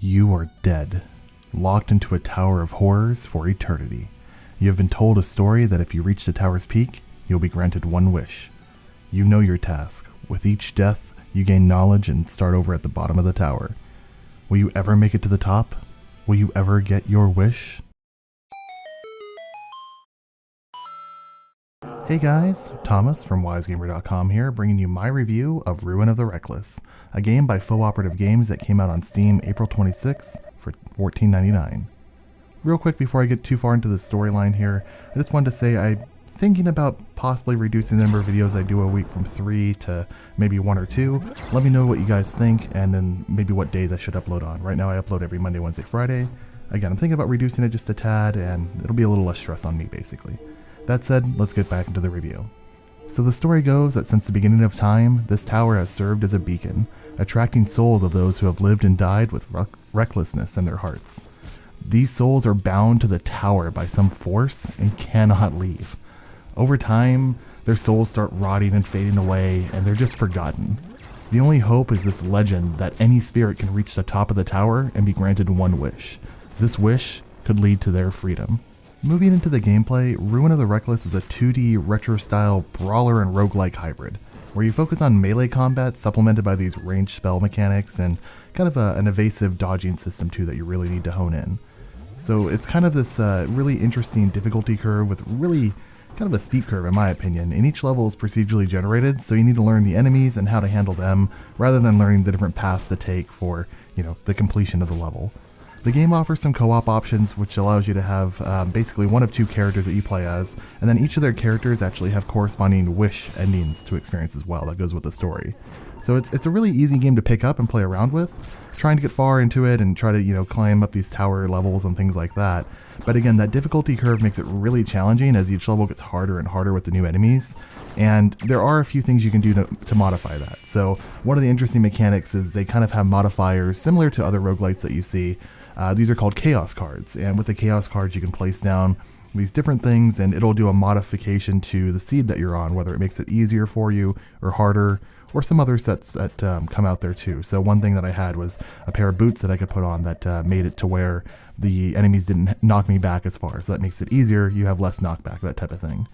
You are dead, locked into a tower of horrors for eternity. You have been told a story that if you reach the tower's peak, you'll be granted one wish. You know your task. With each death, you gain knowledge and start over at the bottom of the tower. Will you ever make it to the top? Will you ever get your wish? Hey guys, Thomas from wisegamer.com here, bringing you my review of Ruin of the Reckless, a game by Faux Operative Games that came out on Steam April 26 for $14.99. Real quick before I get too far into the storyline here, I just wanted to say I'm thinking about possibly reducing the number of videos I do a week from 3 to maybe 1 or 2. Let me know what you guys think and then maybe what days I should upload on. Right now I upload every Monday, Wednesday, Friday. Again, I'm thinking about reducing it just a tad and it'll be a little less stress on me basically. That said, let's get back into the review. So the story goes that since the beginning of time, this tower has served as a beacon, attracting souls of those who have lived and died with recklessness in their hearts. These souls are bound to the tower by some force and cannot leave. Over time, their souls start rotting and fading away, and they're just forgotten. The only hope is this legend that any spirit can reach the top of the tower and be granted one wish. This wish could lead to their freedom. Moving into the gameplay, Ruin of the Reckless is a 2D retro-style brawler and roguelike hybrid, where you focus on melee combat supplemented by these ranged spell mechanics and kind of an evasive dodging system too that you really need to hone in. So it's kind of this really interesting difficulty curve with really kind of a steep curve in my opinion, and each level is procedurally generated, so you need to learn the enemies and how to handle them rather than learning the different paths to take for, the completion of the level. The game offers some co-op options, which allows you to have basically one of two characters that you play as, and then each of their characters actually have corresponding wish endings to experience as well that goes with the story. So it's a really easy game to pick up and play around with, trying to get far into it and try to climb up these tower levels and things like that. But again, that difficulty curve makes it really challenging as each level gets harder and harder with the new enemies, and there are a few things you can do to modify that. So one of the interesting mechanics is they kind of have modifiers similar to other roguelites that you see. These are called chaos cards, and with the chaos cards you can place down these different things and it'll do a modification to the seed that you're on, whether it makes it easier for you or harder, or some other sets that come out there too. So one thing that I had was a pair of boots that I could put on that made it to where the enemies didn't knock me back as far, so that makes it easier, you have less knockback, that type of thing.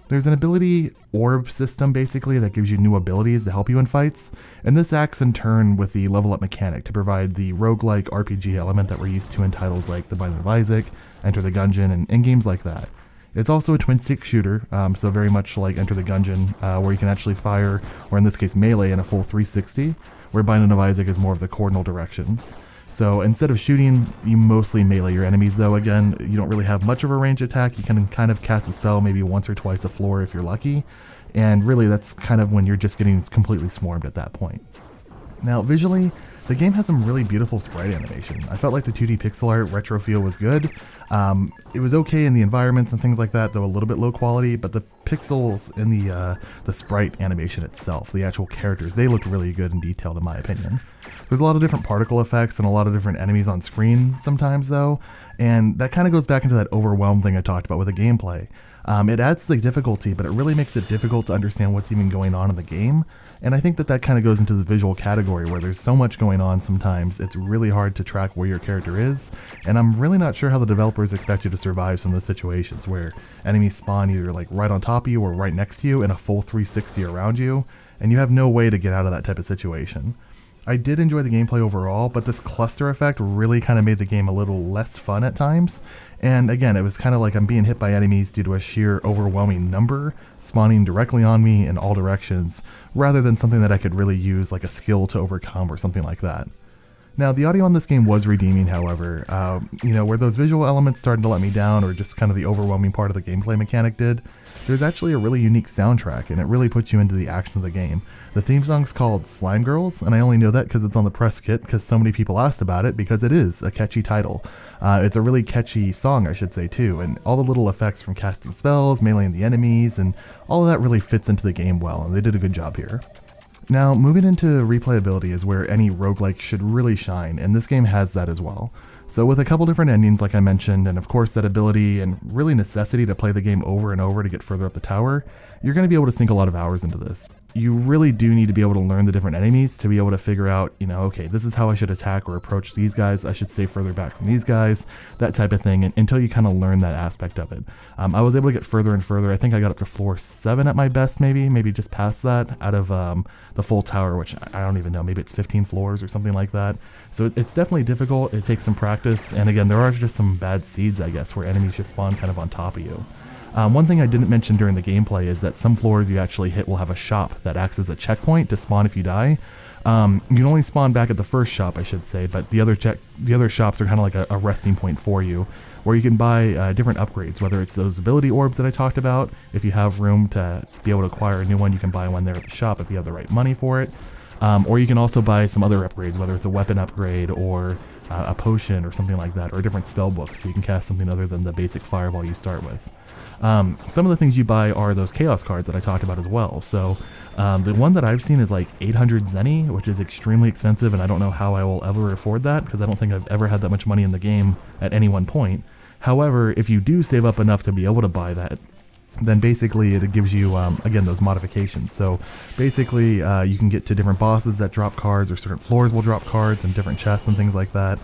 There's an ability orb system basically that gives you new abilities to help you in fights, and this acts in turn with the level up mechanic to provide the roguelike RPG element that we're used to in titles like The Binding of Isaac, Enter the Gungeon, and games like that. It's also a twin stick shooter, so very much like Enter the Gungeon, where you can actually fire, or in this case melee, in a full 360, where Binding of Isaac is more of the cardinal directions. So instead of shooting, you mostly melee your enemies, though again, you don't really have much of a range attack. You can kind of cast a spell maybe once or twice a floor if you're lucky, and really that's kind of when you're just getting completely swarmed at that point. Now visually, the game has some really beautiful sprite animation. I felt like the 2D pixel art retro feel was good. It was okay in the environments and things like that, though a little bit low quality, but the pixels in the sprite animation itself, the actual characters, they looked really good and detailed in my opinion. There's a lot of different particle effects and a lot of different enemies on screen sometimes though, and that kind of goes back into that overwhelm thing I talked about with the gameplay. It adds to the difficulty, but it really makes it difficult to understand what's even going on in the game, and I think that kind of goes into this visual category where there's so much going on sometimes, it's really hard to track where your character is, and I'm really not sure how the developers expect you to survive some of the situations where enemies spawn either like right on top of you or right next to you in a full 360 around you, and you have no way to get out of that type of situation. I did enjoy the gameplay overall, but this cluster effect really kind of made the game a little less fun at times, and again it was kind of like I'm being hit by enemies due to a sheer overwhelming number spawning directly on me in all directions, rather than something that I could really use like a skill to overcome or something like that. Now the audio on this game was redeeming, however, where those visual elements started to let me down, or just kind of the overwhelming part of the gameplay mechanic did, there's actually a really unique soundtrack and it really puts you into the action of the game. The theme song's called Slime Girls, and I only know that because it's on the press kit because so many people asked about it because it is a catchy title. It's a really catchy song I should say too, and all the little effects from casting spells, meleeing the enemies, and all of that really fits into the game well, and they did a good job here. Now, moving into replayability is where any roguelike should really shine, and this game has that as well. So with a couple different endings like I mentioned, and of course that ability and really necessity to play the game over and over to get further up the tower, you're going to be able to sink a lot of hours into this. you really do need to be able to learn the different enemies to be able to figure out, you know, okay, this is how I should attack or approach these guys. I should stay further back from these guys, that type of thing, and until you kind of learn that aspect of it. I was able to get further and further. I think I got up to floor 7 at my best, maybe just past that, out of the full tower, which I don't even know, maybe it's 15 floors or something like that. So it's definitely difficult. It takes some practice, and again, there are just some bad seeds, I guess, where enemies just spawn kind of on top of you. One thing I didn't mention during the gameplay is that some floors you actually hit will have a shop that acts as a checkpoint to spawn if you die. You can only spawn back at the first shop, I should say, but the other shops are kind of like a resting point for you, where you can buy different upgrades, whether it's those ability orbs that I talked about. If you have room to be able to acquire a new one, you can buy one there at the shop if you have the right money for it. Or you can also buy some other upgrades, whether it's a weapon upgrade or a potion or something like that, or a different spell book, so you can cast something other than the basic fireball you start with. Some of the things you buy are those chaos cards that I talked about as well. So the one that I've seen is like 800 zenny, which is extremely expensive, and I don't know how I will ever afford that, because I don't think I've ever had that much money in the game at any one point. However, if you do save up enough to be able to buy that, then basically it gives you, again, those modifications. So basically you can get to different bosses that drop cards, or certain floors will drop cards and different chests and things like that.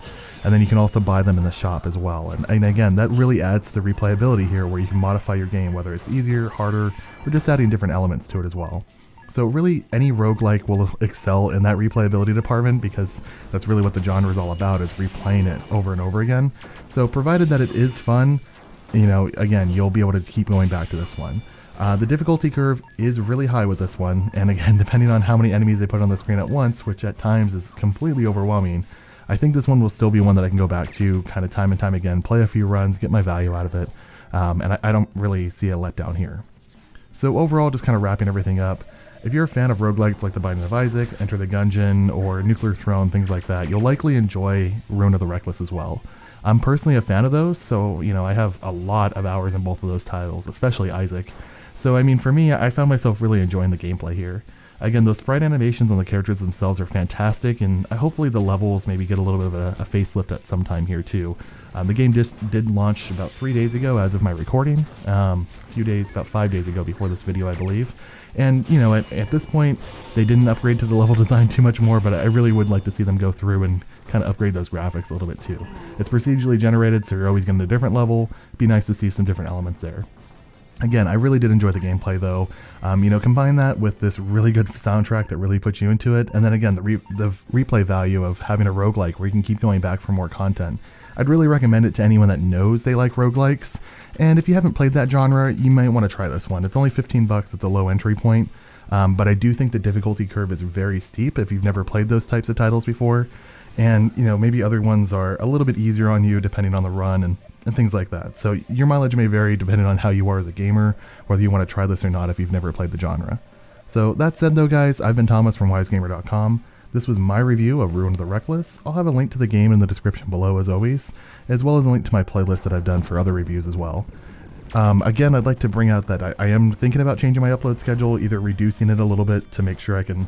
And then you can also buy them in the shop as well. And again, that really adds to the replayability here, where you can modify your game, whether it's easier, harder, or just adding different elements to it as well. So really, any roguelike will excel in that replayability department, because that's really what the genre is all about, is replaying it over and over again. So provided that it is fun, you know, again, you'll be able to keep going back to this one. The difficulty curve is really high with this one, and again, depending on how many enemies they put on the screen at once, which at times is completely overwhelming, I think this one will still be one that I can go back to kind of time and time again, play a few runs, get my value out of it, and I don't really see a letdown here. So overall, just kind of wrapping everything up, if you're a fan of roguelikes like The Binding of Isaac, Enter the Gungeon, or Nuclear Throne, things like that, you'll likely enjoy Ruin of the Reckless as well. I'm personally a fan of those, so you know, I have a lot of hours in both of those titles, especially Isaac. So I mean, for me, I found myself really enjoying the gameplay here. Again, those sprite animations on the characters themselves are fantastic, and hopefully the levels maybe get a little bit of a facelift at some time here too. The game just did launch about 3 days ago as of my recording, about 5 days ago before this video, I believe. And you know, at this point, they didn't upgrade to the level design too much more, but I really would like to see them go through and kind of upgrade those graphics a little bit too. It's procedurally generated, so you're always getting a different level. It'd be nice to see some different elements there. Again, I really did enjoy the gameplay though. You know, combine that with this really good soundtrack that really puts you into it, and then again, the replay value of having a roguelike where you can keep going back for more content. I'd really recommend it to anyone that knows they like roguelikes, and if you haven't played that genre, you might want to try this one. It's only 15 bucks, it's a low entry point, but I do think the difficulty curve is very steep if you've never played those types of titles before, and you know, maybe other ones are a little bit easier on you depending on the run and things like that. So your mileage may vary depending on how you are as a gamer, whether you want to try this or not if you've never played the genre. So that said though guys, I've been Thomas from wisegamer.com. This was my review of Ruin of the Reckless. I'll have a link to the game in the description below as always, as well as a link to my playlist that I've done for other reviews as well. Again, I'd like to bring out that I am thinking about changing my upload schedule, either reducing it a little bit to make sure I can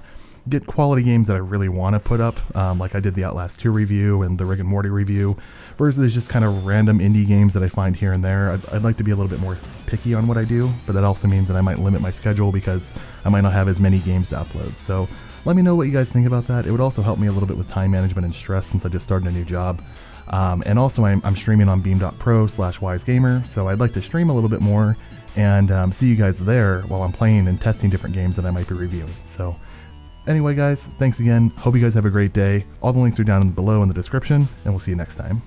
get quality games that I really want to put up, like I did the Outlast 2 review and the Rick and Morty review, versus just kind of random indie games that I find here and there. I'd like to be a little bit more picky on what I do, but that also means that I might limit my schedule because I might not have as many games to upload. So let me know what you guys think about that. It would also help me a little bit with time management and stress since I just started a new job. And also I'm streaming on beam.pro/wisegamer, so I'd like to stream a little bit more and see you guys there while I'm playing and testing different games that I might be reviewing. So anyway guys, thanks again. Hope you guys have a great day. All the links are down below in the description, and we'll see you next time.